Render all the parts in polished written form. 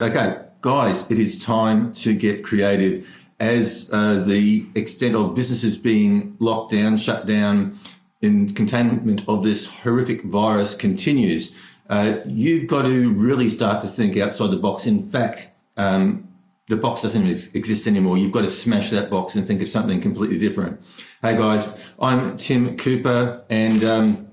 Okay, guys, it is time to get creative. As the extent of businesses being locked down, shut down, in containment of this horrific virus continues, you've got to really start to think outside the box. In fact, the box doesn't exist anymore. You've got to smash that box and think of something completely different. Hey guys, I'm Tim Cooper, and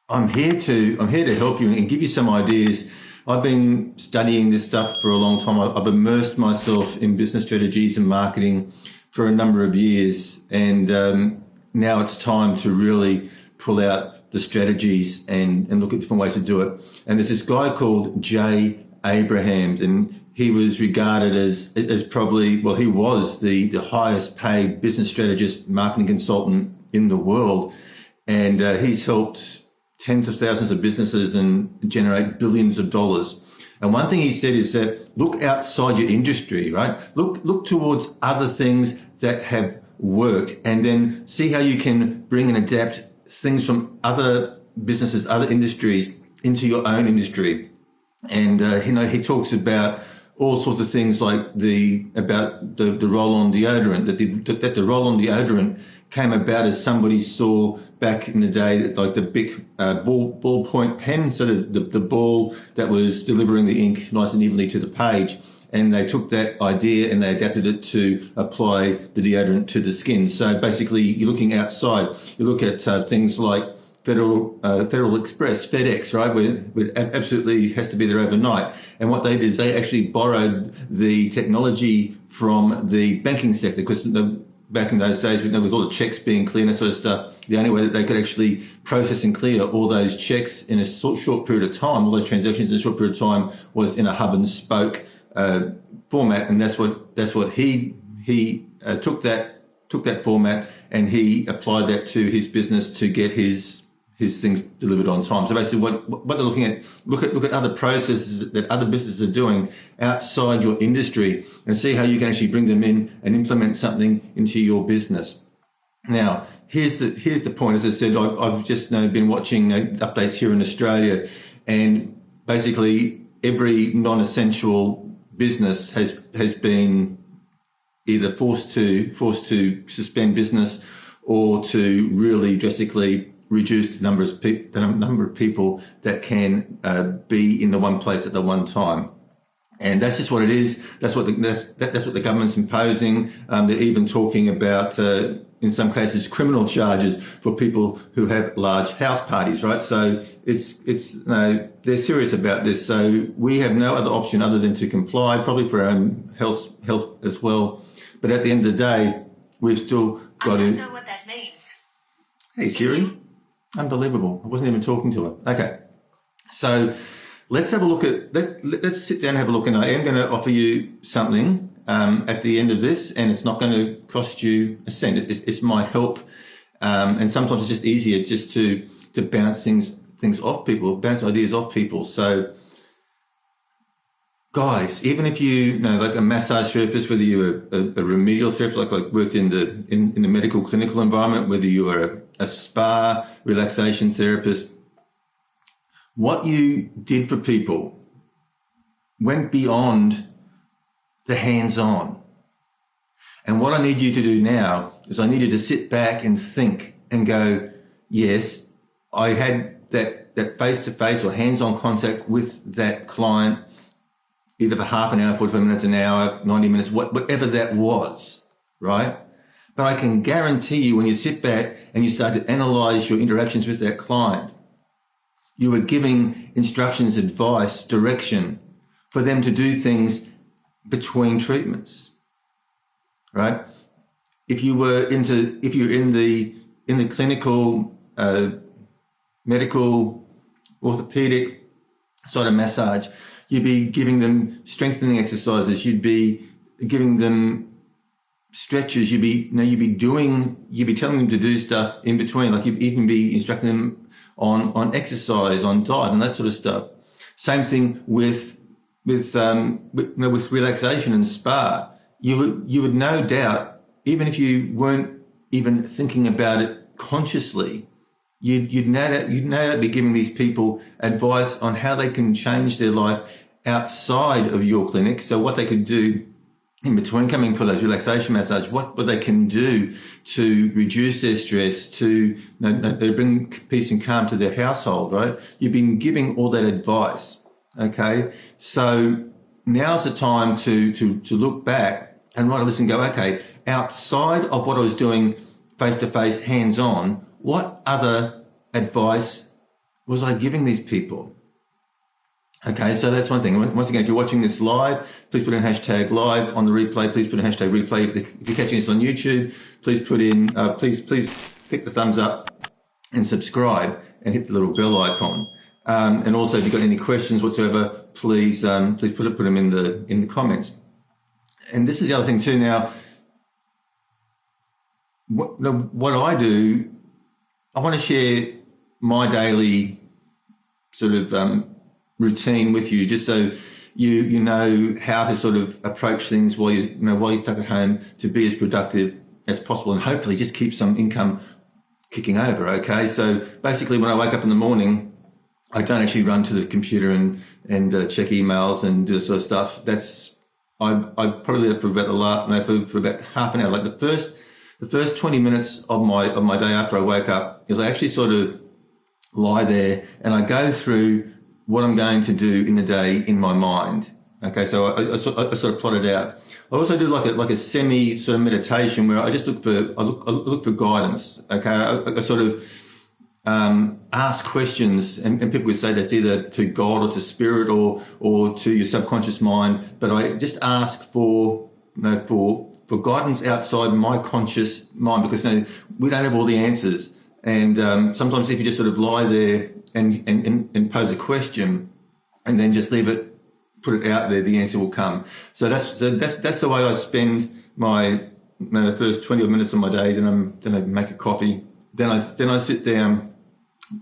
I'm here to help you and give you some ideas. I've been studying this stuff for a long time. I've immersed myself in business strategies and marketing for a number of years, and now it's time to really pull out the strategies and look at different ways to do it. And there's this guy called Jay Abrahams, and he was regarded as probably, well, he was the highest paid business strategist, marketing consultant in the world, and he's helped tens of thousands of businesses and generate billions of dollars. And one thing he said is that look outside your industry, right? Look towards other things that have worked, and then see how you can bring and adapt things from other businesses, other industries into your own industry. And he talks about all sorts of things like the roll-on deodorant, that the roll-on deodorant came about as somebody saw back in the day, like the big ballpoint pen, so the ball that was delivering the ink nice and evenly to the page. And they took that idea and they adapted it to apply the deodorant to the skin. So basically, you're looking outside. You look at things like Federal Express, FedEx, right, where it absolutely has to be there overnight. And what they did is they actually borrowed the technology from the banking sector, because back in those days, with all the checks being clear and that sort of stuff, the only way that they could actually process and clear all those checks in a short period of time, all those transactions in a short period of time, was in a hub and spoke format. And that's what he took that format and he applied that to his business to get his things delivered on time. So basically what they're looking at, look at other processes that other businesses are doing outside your industry and see how you can actually bring them in and implement something into your business. Now, here's the point. As I said, I've just been watching updates here in Australia, and basically every non-essential business has been either forced to suspend business or to really drastically reduce the number of people that can be in the one place at the one time. And that's just what it is. That's what the government's imposing. They're even talking about, in some cases, criminal charges for people who have large house parties, right? So they're serious about this. So we have no other option other than to comply, probably for our own health as well. But at the end of the day, we've still got to. I don't know what that means. Hey Siri, unbelievable! I wasn't even talking to her. Okay, so let's have a look at let's sit down and have a look. And I am going to offer you something at the end of this, and it's not going to cost you a cent. It's my help, and sometimes it's just easier just to bounce things off people, bounce ideas off people. So, guys, even if you know, like a massage therapist, whether you're a remedial therapist, like worked in the medical clinical environment, whether you are a spa relaxation therapist, what you did for people went beyond the hands-on. And what I need you to do now is I need you to sit back and think and go, yes, I had that face-to-face or hands-on contact with that client, either for half an hour, 45 minutes, an hour, 90 minutes, whatever that was, right? But I can guarantee you when you sit back and you start to analyze your interactions with that client, you were giving instructions, advice, direction for them to do things between treatments, right? If you're in the clinical, medical, orthopedic side of massage, you'd be giving them strengthening exercises. You'd be giving them stretches. You'd be telling them to do stuff in between. Like you'd even be instructing them on exercise, on diet, and that sort of stuff. Same thing with relaxation and spa. You would no doubt, even if you weren't even thinking about it consciously, you'd no doubt be giving these people advice on how they can change their life outside of your clinic. So what they could do in between coming for those relaxation massage, what they can do to reduce their stress, to bring peace and calm to their household, right? You've been giving all that advice, okay? So now's the time to look back and write a list and go, okay, outside of what I was doing face-to-face, hands-on, what other advice was I giving these people? Okay, so that's one thing. Once again, if you're watching this live, please put in hashtag live. On the replay, please put in hashtag replay. If you're catching this on YouTube, please put in, please click the thumbs up and subscribe and hit the little bell icon. And also, if you've got any questions whatsoever, please put them in the comments. And this is the other thing too. Now, what I do, I want to share my daily sort of routine with you, just so you know how to sort of approach things while you're stuck at home, to be as productive as possible and hopefully just keep some income kicking over. Okay, so basically when I wake up in the morning, I don't actually run to the computer and check emails and do this sort of stuff. I probably do that for about half an hour. Like the first 20 minutes of my day after I wake up is I actually sort of lie there and I go through what I'm going to do in the day in my mind. Okay, so I sort of plot it out. I also do like a semi sort of meditation where I just look for guidance. Okay, I sort of ask questions, and people would say that's either to God or to spirit or to your subconscious mind. But I just ask for guidance outside my conscious mind, because we don't have all the answers. And sometimes if you just sort of lie there and pose a question and then just leave it, put it out there, the answer will come. So that's the way I spend my first 20 odd minutes of my day. Then I make a coffee. Then I sit down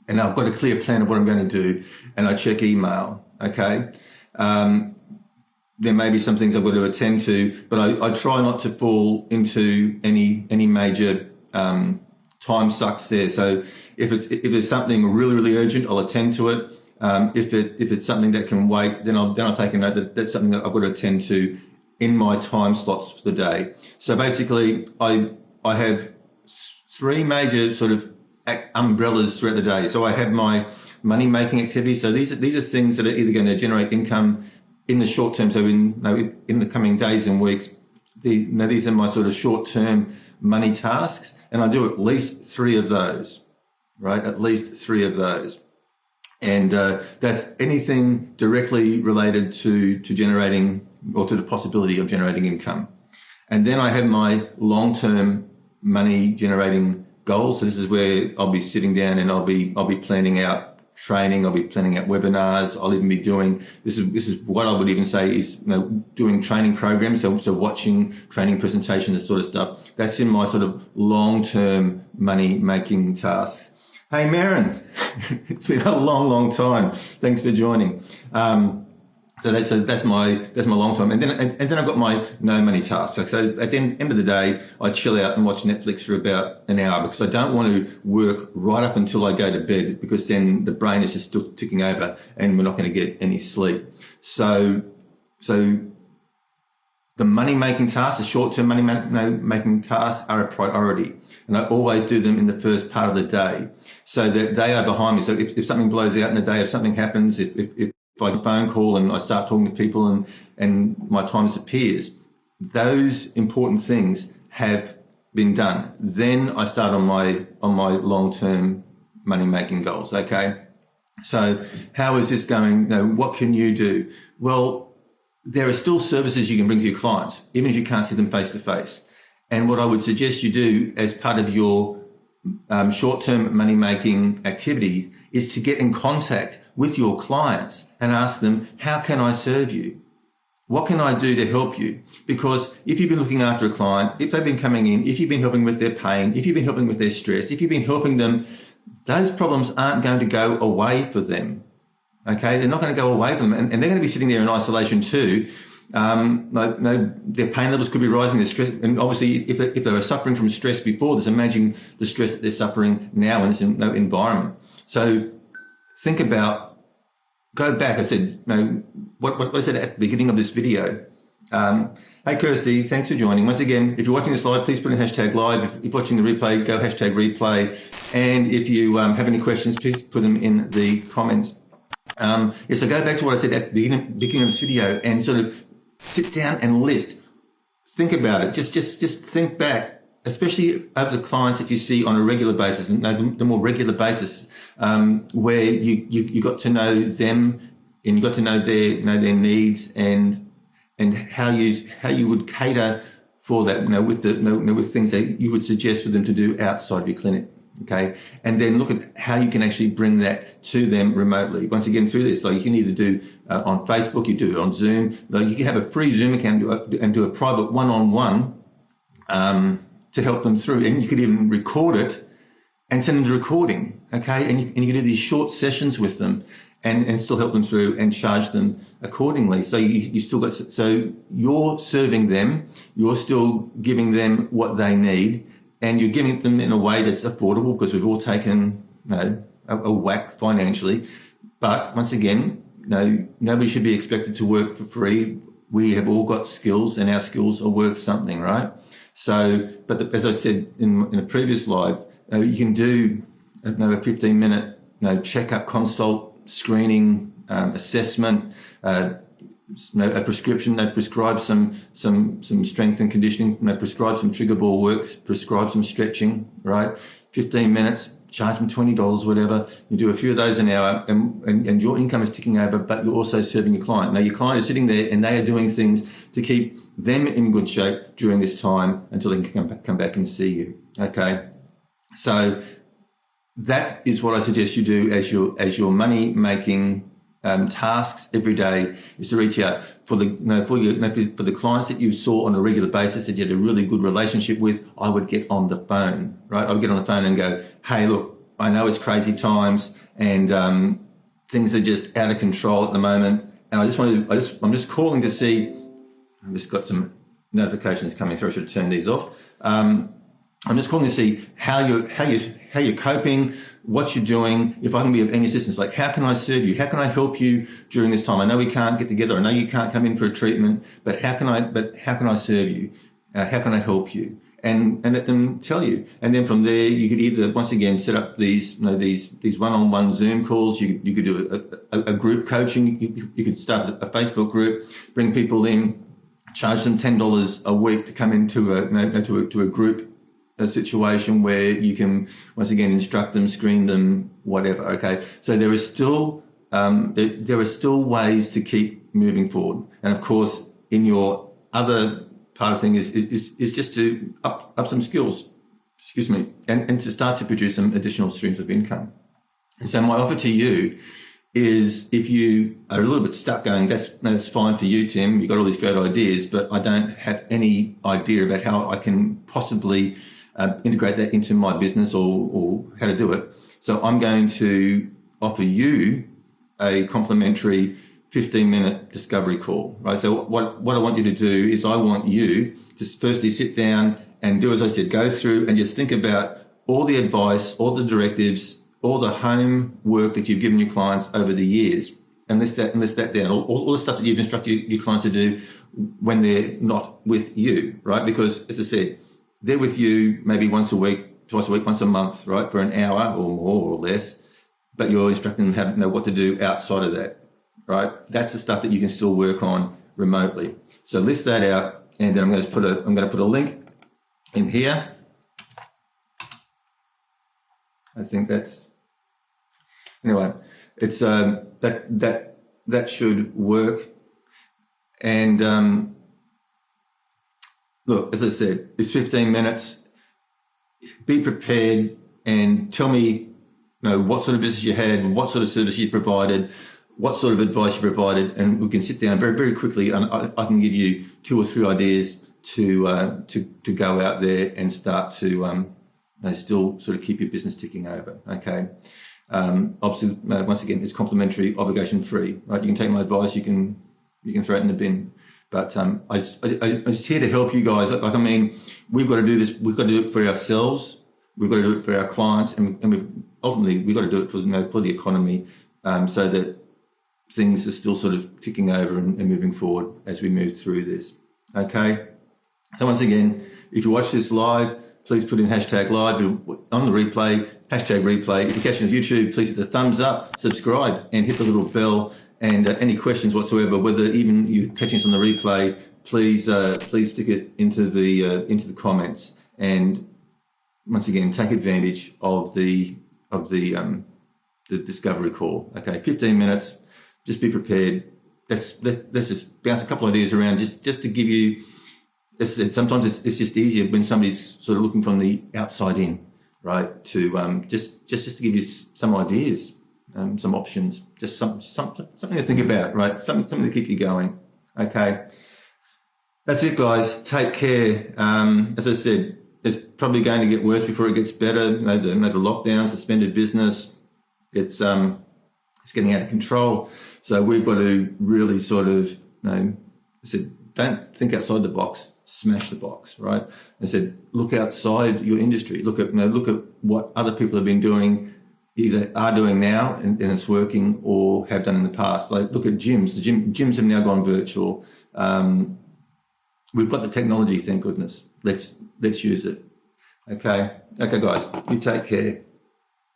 and I've got a clear plan of what I'm going to do, and I check email. Okay. There may be some things I've got to attend to, but I try not to fall into any major time sucks there. So if it's something really, really urgent, I'll attend to it. If it's something that can wait, then I'll take a note that that's something that I've got to attend to in my time slots for the day. So basically, I have three major sort of umbrellas throughout the day. So I have my money making activities. So these are things that are either going to generate income in the short term. So in the coming days and weeks, these are my sort of short term money tasks, and I do at least three of those. Right, at least three of those. And that's anything directly related to generating, or to the possibility of generating income. And then I have my long-term money generating goals. So this is where I'll be sitting down and I'll be planning out training. I'll be planning out webinars. I'll even be doing, this is what I would even say is doing training programs. So watching training presentations, this sort of stuff. That's in my sort of long-term money making tasks. Hey, Maren, it's been a long time. Thanks for joining. So that's my long time, and then I've got my no money tasks. So at the end of the day, I chill out and watch Netflix for about an hour, because I don't want to work right up until I go to bed, because then the brain is just still ticking over and we're not going to get any sleep. So the money making tasks, the short term money making tasks, are a priority, and I always do them in the first part of the day, so that they are behind me. So if something blows out in the day, if something happens, if I get a phone call and I start talking to people and my time disappears, those important things have been done. Then I start on my long-term money-making goals. Okay. So how is this going? What can you do? Well, there are still services you can bring to your clients, even if you can't see them face to face. And what I would suggest you do as part of your short-term money-making activities is to get in contact with your clients and ask them, how can I serve you? What can I do to help you? Because if you've been looking after a client, if they've been coming in, if you've been helping with their pain, if you've been helping with their stress, if you've been helping them, those problems aren't going to go away for them. Okay, they're not going to go away from them, and they're going to be sitting there in isolation too. Their pain levels could be rising, their stress, and obviously if they were suffering from stress before, just imagine the stress that they're suffering now in this environment. So think about, go back. I said, what I said at the beginning of this video. Hey Kirsty, thanks for joining. Once again, if you're watching this live, please put in hashtag live. If you're watching the replay, go hashtag replay. And if you have any questions, please put them in the comments. So go back to what I said at the beginning of this video and sort of sit down and list. Think about it. Just think back, especially over the clients that you see on a regular basis, and the more regular basis, where you got to know them and you got to know their needs and how you would cater for that, with things that you would suggest for them to do outside of your clinic. Okay, and then look at how you can actually bring that to them remotely. Once again, through this, like you can either do on Facebook, you do it on Zoom. Like you can have a free Zoom account and do a private one-on-one to help them through, and you could even record it and send them the recording. Okay, and you can do these short sessions with them and still help them through and charge them accordingly. So you still got, so you're serving them, you're still giving them what they need. And you're giving them in a way that's affordable because we've all taken a whack financially. But once again, nobody should be expected to work for free. We have all got skills and our skills are worth something, right? So, but as I said in a previous live, you can do a 15-minute checkup, consult, screening, assessment, a prescription. They prescribe some strength and conditioning. They prescribe some trigger ball work. Prescribe some stretching. Right, 15 minutes. Charge them $20, whatever. You do a few of those an hour, and your income is ticking over. But you're also serving your client. Now your client is sitting there, and they are doing things to keep them in good shape during this time until they can come back and see you. Okay, so that is what I suggest you do as your money making tasks every day, is to reach out for the clients that you saw on a regular basis that you had a really good relationship with. I would get on the phone, right? I would get on the phone and go, hey, look, I know it's crazy times and things are just out of control at the moment, and I'm just calling to see. I've just got some notifications coming through. I should turn these off. I'm just calling to see how you're coping, what you're doing, if I can be of any assistance. Like, how can I serve you? How can I help you during this time? I know we can't get together. I know you can't come in for a treatment, but how can I serve you? How can I help you? And let them tell you. And then from there, you could either, once again, set up these one-on-one Zoom calls. You could do a group coaching. You could start a Facebook group, bring people in, charge them $10 a week to come into a group, a situation where you can once again instruct them, screen them, whatever. Okay, so there is still there are still ways to keep moving forward, and of course, in your other part of thing is just to up some skills, and to start to produce some additional streams of income. And so my offer to you is, if you are a little bit stuck going, that's fine for you, Tim, you've got all these great ideas, but I don't have any idea about how I can possibly integrate that into my business or how to do it. So I'm going to offer you a complimentary 15-minute discovery call, right? So what I want you to do is, I want you to firstly sit down and do, as I said, go through and just think about all the advice, all the directives, all the homework that you've given your clients over the years, and list that down, all the stuff that you've instructed your clients to do when they're not with you, right? Because, as I said, they're with you maybe once a week, twice a week, once a month, right, for an hour or more or less, but you're instructing them how to know what to do outside of that, right? That's the stuff that you can still work on remotely. So list that out, and then I'm going to put a link in here. I think that's, anyway, it's that should work. And look, as I said, it's 15 minutes. Be prepared and tell me, what sort of business you had, what sort of service you provided, what sort of advice you provided, and we can sit down very, very quickly, and I can give you 2 or 3 ideas to go out there and start to still sort of keep your business ticking over. Okay. Obviously, once again, it's complimentary, obligation free, right? You can take my advice, you can throw it in the bin. But I'm just here to help you guys. Like, I mean, we've got to do this. We've got to do it for ourselves. We've got to do it for our clients, and ultimately we've got to do it for the economy, so things are still sort of ticking over and moving forward as we move through this. Okay. So once again, if you watch this live, please put in hashtag live on the replay, hashtag replay. If you're catching us on YouTube, please hit the thumbs up, subscribe, and hit the little bell. And any questions whatsoever, whether even you're catching us on the replay, please stick it into the comments. And once again, take advantage of the discovery call. Okay, 15 minutes. Just be prepared. Let's just bounce a couple of ideas around, just to give you. As I said, sometimes it's just easier when somebody's sort of looking from the outside in, right? To just to give you some ideas, some options, just something to think about, right? Something to keep you going. Okay, that's it, guys. Take care. As I said, it's probably going to get worse before it gets better. The lockdown, suspended business, it's getting out of control. So we've got to really sort of, I said, don't think outside the box. Smash the box, right? I said, look outside your industry. Look at what other people have been doing, either are doing now and it's working, or have done in the past. Like, look at gyms. The gyms have now gone virtual. We've got the technology, thank goodness. Let's use it. Okay, guys, you take care.